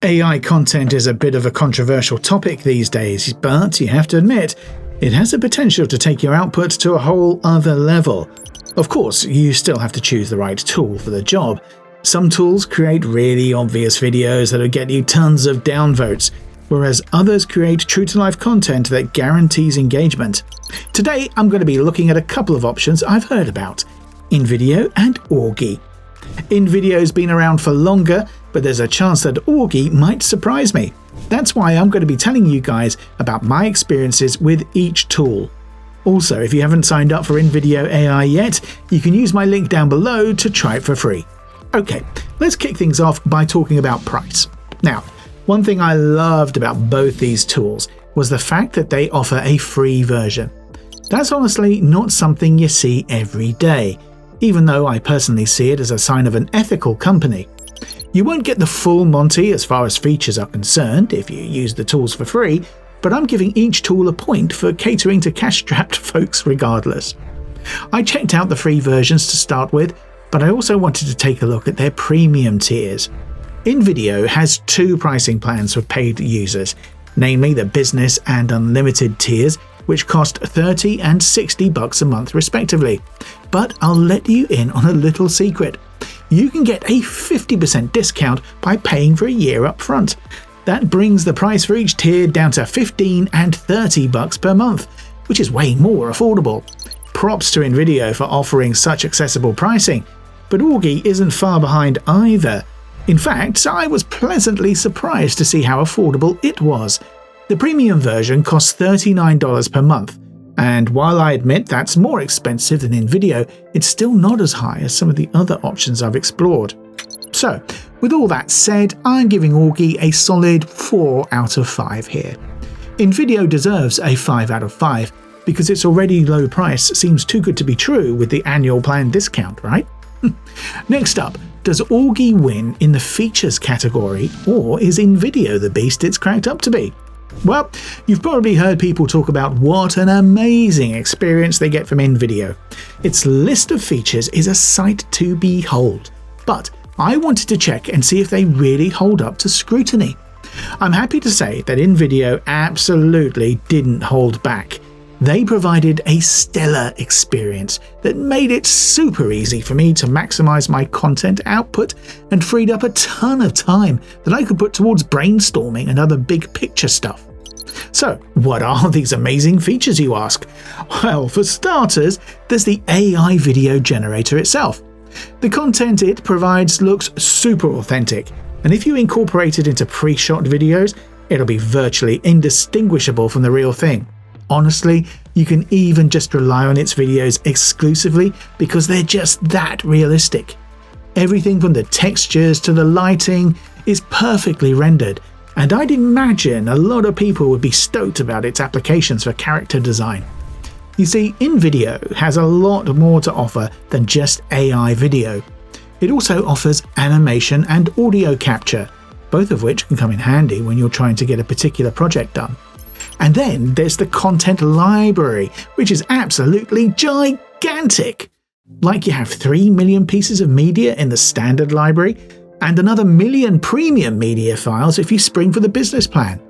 AI content is a bit of a controversial topic these days, but you have to admit, it has the potential to take your output to a whole other level. Of course, you still have to choose the right tool for the job. Some tools create really obvious videos that'll get you tons of downvotes, whereas others create true-to-life content that guarantees engagement. Today, I'm going to be looking at a couple of options I've heard about: InVideo and Augie. InVideo's been around for longer, but there's a chance that Augie might surprise me. That's why I'm going to be telling you guys about my experiences with each tool. Also, if you haven't signed up for InVideo AI yet, you can use my link down below to try it for free. Okay, let's kick things off by talking about price. Now, one thing I loved about both these tools was the fact that they offer a free version. That's honestly not something you see every day, even though I personally see it as a sign of an ethical company. You won't get the full Monty as far as features are concerned if you use the tools for free, but I'm giving each tool a point for catering to cash-strapped folks regardless. I checked out the free versions to start with, but I also wanted to take a look at their premium tiers. InVideo has two pricing plans for paid users, namely the business and unlimited tiers, which cost $30 and $60 a month respectively. But I'll let you in on a little secret. You can get a 50% discount by paying for a year up front. That brings the price for each tier down to $15 and $30 per month, which is way more affordable. Props to InVideo for offering such accessible pricing, but Augie isn't far behind either. In fact, I was pleasantly surprised to see how affordable it was. The premium version costs $39 per month, and while I admit that's more expensive than InVideo, it's still not as high as some of the other options I've explored. So, with all that said, I'm giving Augie a solid 4 out of 5 here. InVideo deserves a 5 out of 5 because its already low price seems too good to be true with the annual plan discount, right? Next up, does Augie win in the features category, or is InVideo the beast it's cracked up to be? Well, you've probably heard people talk about what an amazing experience they get from InVideo. Its list of features is a sight to behold, but I wanted to check and see if they really hold up to scrutiny. I'm happy to say that InVideo absolutely didn't hold back. They provided a stellar experience that made it super easy for me to maximize my content output and freed up a ton of time that I could put towards brainstorming and other big picture stuff. So, what are these amazing features, you ask? Well, for starters, there's the AI video generator itself. The content it provides looks super authentic, and if you incorporate it into pre-shot videos, it'll be virtually indistinguishable from the real thing. Honestly, you can even just rely on its videos exclusively because they're just that realistic. Everything from the textures to the lighting is perfectly rendered, and I'd imagine a lot of people would be stoked about its applications for character design. You see, InVideo has a lot more to offer than just AI video. It also offers animation and audio capture, both of which can come in handy when you're trying to get a particular project done. And then there's the content library, which is absolutely gigantic. Like you have 3 million pieces of media in the standard library, and another million premium media files if you spring for the business plan.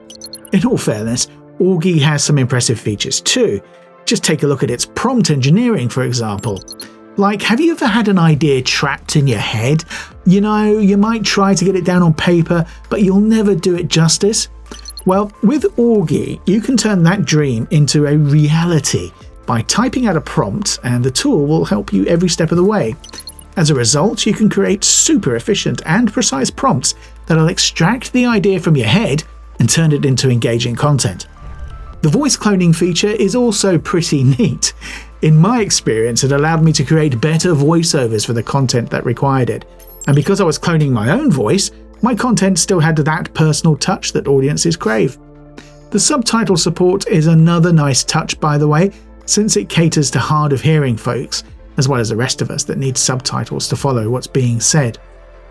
In all fairness, Augie has some impressive features too. Just take a look at its prompt engineering, for example. Like, have you ever had an idea trapped in your head? You know, you might try to get it down on paper, but you'll never do it justice. Well, with Augie, you can turn that dream into a reality by typing out a prompt, and the tool will help you every step of the way. As a result, you can create super efficient and precise prompts that'll extract the idea from your head and turn it into engaging content. The voice cloning feature is also pretty neat. In my experience, it allowed me to create better voiceovers for the content that required it, and because I was cloning my own voice, my content still had that personal touch that audiences crave. The subtitle support is another nice touch, by the way, since it caters to hard of hearing folks, as well as the rest of us that need subtitles to follow what's being said.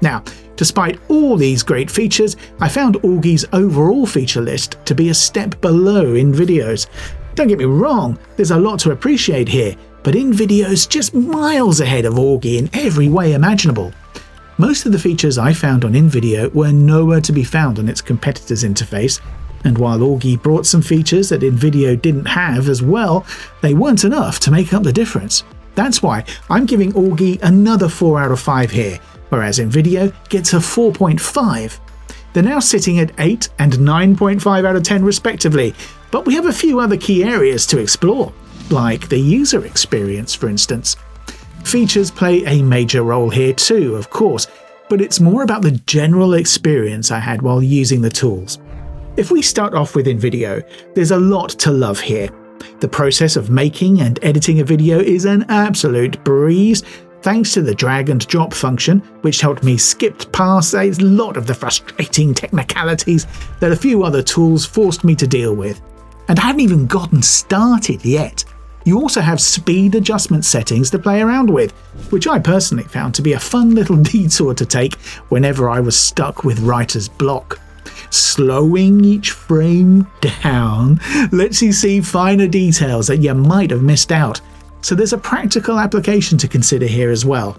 Now, despite all these great features, I found Augie's overall feature list to be a step below InVideo's. Don't get me wrong, there's a lot to appreciate here, but InVideo's just miles ahead of Augie in every way imaginable. Most of the features I found on InVideo were nowhere to be found on its competitor's interface, and while Augie brought some features that InVideo didn't have as well, they weren't enough to make up the difference. That's why I'm giving Augie another 4 out of 5 here, whereas InVideo gets a 4.5. They're now sitting at 8 and 9.5 out of 10 respectively, but we have a few other key areas to explore, like the user experience for instance. Features play a major role here too, of course, but it's more about the general experience I had while using the tools. If we start off with InVideo, there's a lot to love here. The process of making and editing a video is an absolute breeze, thanks to the drag and drop function, which helped me skip past a lot of the frustrating technicalities that a few other tools forced me to deal with. And I haven't even gotten started yet. You also have speed adjustment settings to play around with, which I personally found to be a fun little detour to take whenever I was stuck with writer's block. Slowing each frame down lets you see finer details that you might have missed out, so there's a practical application to consider here as well.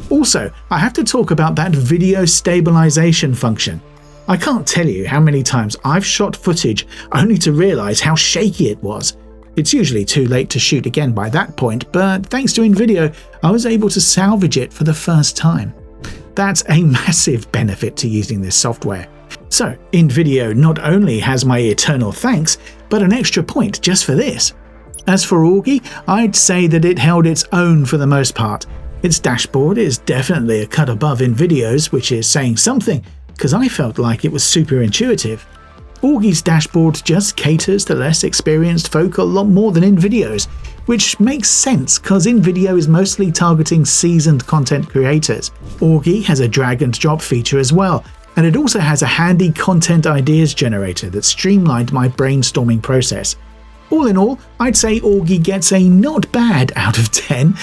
Also, I have to talk about that video stabilization function. I can't tell you how many times I've shot footage only to realize how shaky it was. It's usually too late to shoot again by that point, but thanks to InVideo, I was able to salvage it for the first time. That's a massive benefit to using this software. So, InVideo not only has my eternal thanks, but an extra point just for this. As for Augie, I'd say that it held its own for the most part. Its dashboard is definitely a cut above InVideo's, which is saying something, because I felt like it was super intuitive. Augie's dashboard just caters to less experienced folk a lot more than InVideo's, which makes sense because InVideo is mostly targeting seasoned content creators. Augie has a drag and drop feature as well, and it also has a handy content ideas generator that streamlined my brainstorming process. All in all, I'd say Augie gets a not bad out of 10.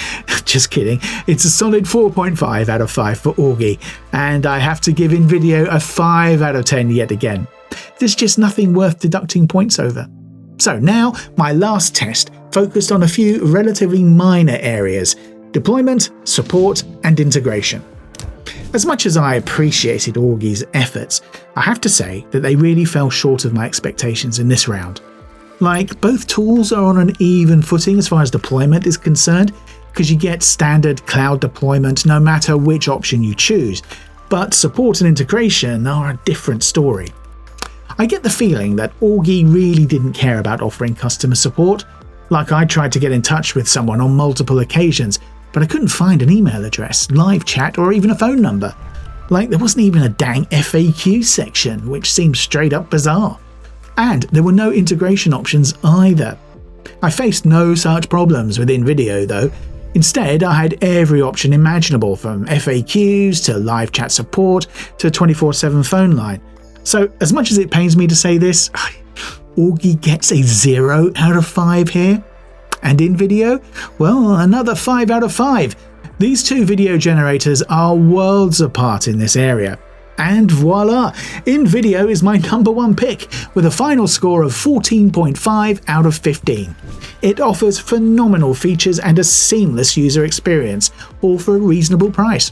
Just kidding, it's a solid 4.5 out of 5 for Augie, and I have to give InVideo a 5 out of 10 yet again. There's just nothing worth deducting points over. So now, my last test focused on a few relatively minor areas: deployment, support, and integration. As much as I appreciated Augie's efforts, I have to say that they really fell short of my expectations in this round. Like, both tools are on an even footing as far as deployment is concerned, because you get standard cloud deployment no matter which option you choose, but support and integration are a different story. I get the feeling that Augie really didn't care about offering customer support. Like, I tried to get in touch with someone on multiple occasions, but I couldn't find an email address, live chat, or even a phone number. Like, there wasn't even a dang FAQ section, which seems straight up bizarre. And there were no integration options either. I faced no such problems with InVideo though. Instead, I had every option imaginable, from FAQs to live chat support to 24/7 phone line. So as much as it pains me to say this, Augie gets a 0 out of 5 here. And InVideo? Well, another 5 out of 5. These two video generators are worlds apart in this area. And voila, InVideo is my #1 pick, with a final score of 14.5 out of 15. It offers phenomenal features and a seamless user experience, all for a reasonable price.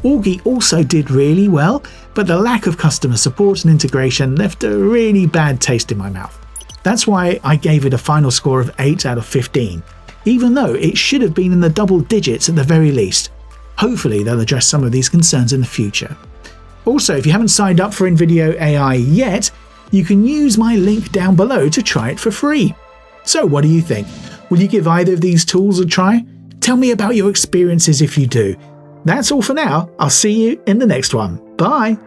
Augie also did really well, but the lack of customer support and integration left a really bad taste in my mouth. That's why I gave it a final score of 8 out of 15, even though it should have been in the double digits at the very least. Hopefully they'll address some of these concerns in the future. Also, if you haven't signed up for InVideo AI yet, you can use my link down below to try it for free. So what do you think? Will you give either of these tools a try? Tell me about your experiences if you do. That's all for now. I'll see you in the next one. Bye!